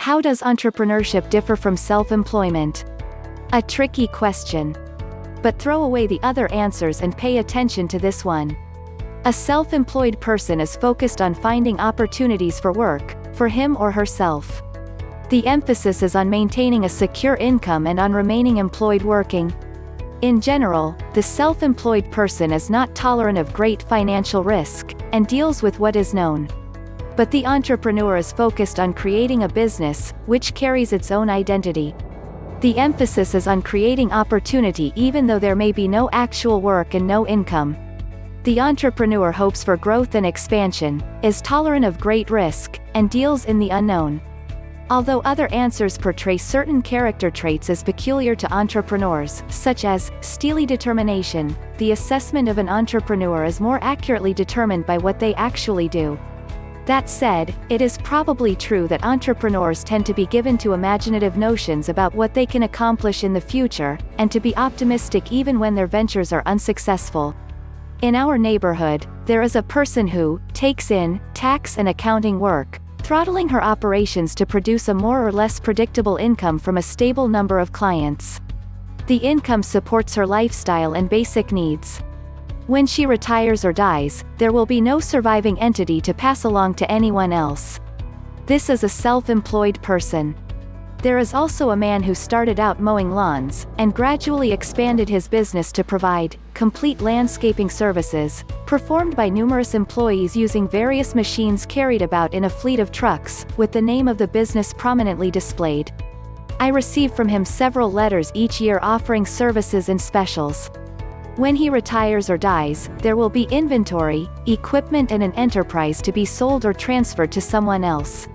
How does entrepreneurship differ from self-employment? A tricky question. But throw away the other answers and pay attention to this one. A self-employed person is focused on finding opportunities for work, for him or herself. The emphasis is on maintaining a secure income and on remaining employed working. In general, the self-employed person is not tolerant of great financial risk, and deals with what is known. But the entrepreneur is focused on creating a business, which carries its own identity. The emphasis is on creating opportunity even though there may be no actual work and no income. The entrepreneur hopes for growth and expansion, is tolerant of great risk, and deals in the unknown. Although other answers portray certain character traits as peculiar to entrepreneurs, such as steely determination, the assessment of an entrepreneur is more accurately determined by what they actually do. That said, it is probably true that entrepreneurs tend to be given to imaginative notions about what they can accomplish in the future, and to be optimistic even when their ventures are unsuccessful. In our neighborhood, there is a person who takes in tax and accounting work, throttling her operations to produce a more or less predictable income from a stable number of clients. The income supports her lifestyle and basic needs. When she retires or dies, there will be no surviving entity to pass along to anyone else. This is a self-employed person. There is also a man who started out mowing lawns, and gradually expanded his business to provide complete landscaping services, performed by numerous employees using various machines carried about in a fleet of trucks, with the name of the business prominently displayed. I receive from him several letters each year offering services and specials. When he retires or dies, there will be inventory, equipment and an enterprise to be sold or transferred to someone else.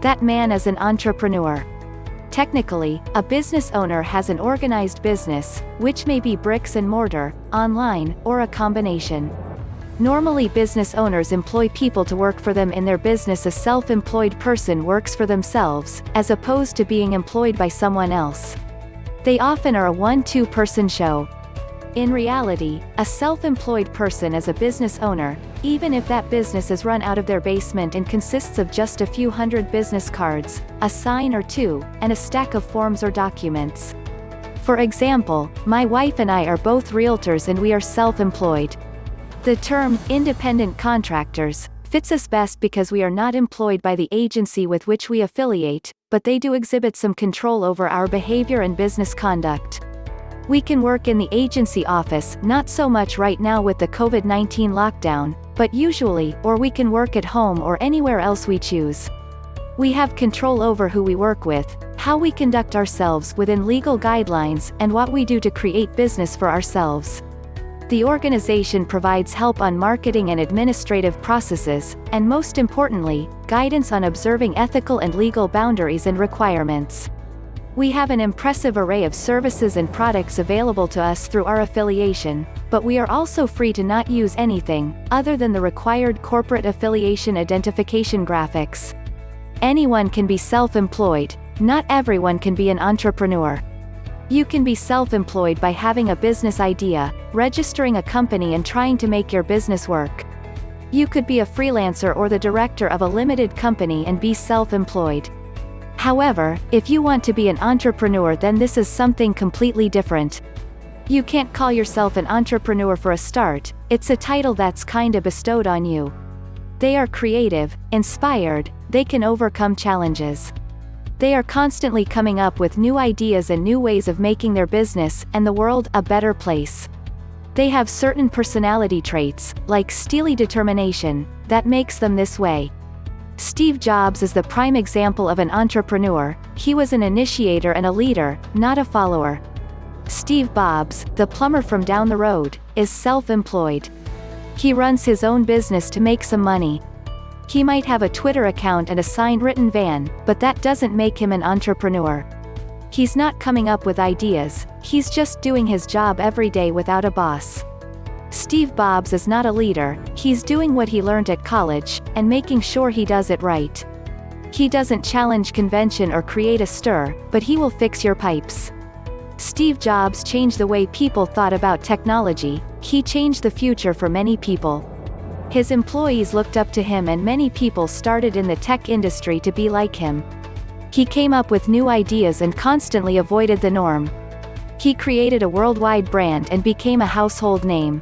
That man is an entrepreneur. Technically, a business owner has an organized business, which may be bricks and mortar, online, or a combination. Normally business owners employ people to work for them in their business. A self-employed person works for themselves, as opposed to being employed by someone else. They often are a 1-2 person show. In reality, a self-employed person is a business owner, even if that business is run out of their basement and consists of just a few hundred business cards, a sign or two, and a stack of forms or documents. For example, my wife and I are both realtors and we are self-employed. The term, independent contractors, fits us best because we are not employed by the agency with which we affiliate, but they do exhibit some control over our behavior and business conduct. We can work in the agency office, not so much right now with the COVID-19 lockdown, but usually, or we can work at home or anywhere else we choose. We have control over who we work with, how we conduct ourselves within legal guidelines, and what we do to create business for ourselves. The organization provides help on marketing and administrative processes, and most importantly, guidance on observing ethical and legal boundaries and requirements. We have an impressive array of services and products available to us through our affiliation, but we are also free to not use anything, other than the required corporate affiliation identification graphics. Anyone can be self-employed, not everyone can be an entrepreneur. You can be self-employed by having a business idea, registering a company and trying to make your business work. You could be a freelancer or the director of a limited company and be self-employed. However, if you want to be an entrepreneur, then this is something completely different. You can't call yourself an entrepreneur for a start, it's a title that's kinda bestowed on you. They are creative, inspired, they can overcome challenges. They are constantly coming up with new ideas and new ways of making their business, and the world, a better place. They have certain personality traits, like steely determination, that makes them this way. Steve Jobs is the prime example of an entrepreneur. He was an initiator and a leader, not a follower. Steve Bobs, the plumber from down the road, is self-employed. He runs his own business to make some money. He might have a Twitter account and a sign-written van, but that doesn't make him an entrepreneur. He's not coming up with ideas, he's just doing his job every day without a boss. Steve Bobs is not a leader, he's doing what he learned at college, and making sure he does it right. He doesn't challenge convention or create a stir, but he will fix your pipes. Steve Jobs changed the way people thought about technology, he changed the future for many people. His employees looked up to him and many people started in the tech industry to be like him. He came up with new ideas and constantly avoided the norm. He created a worldwide brand and became a household name.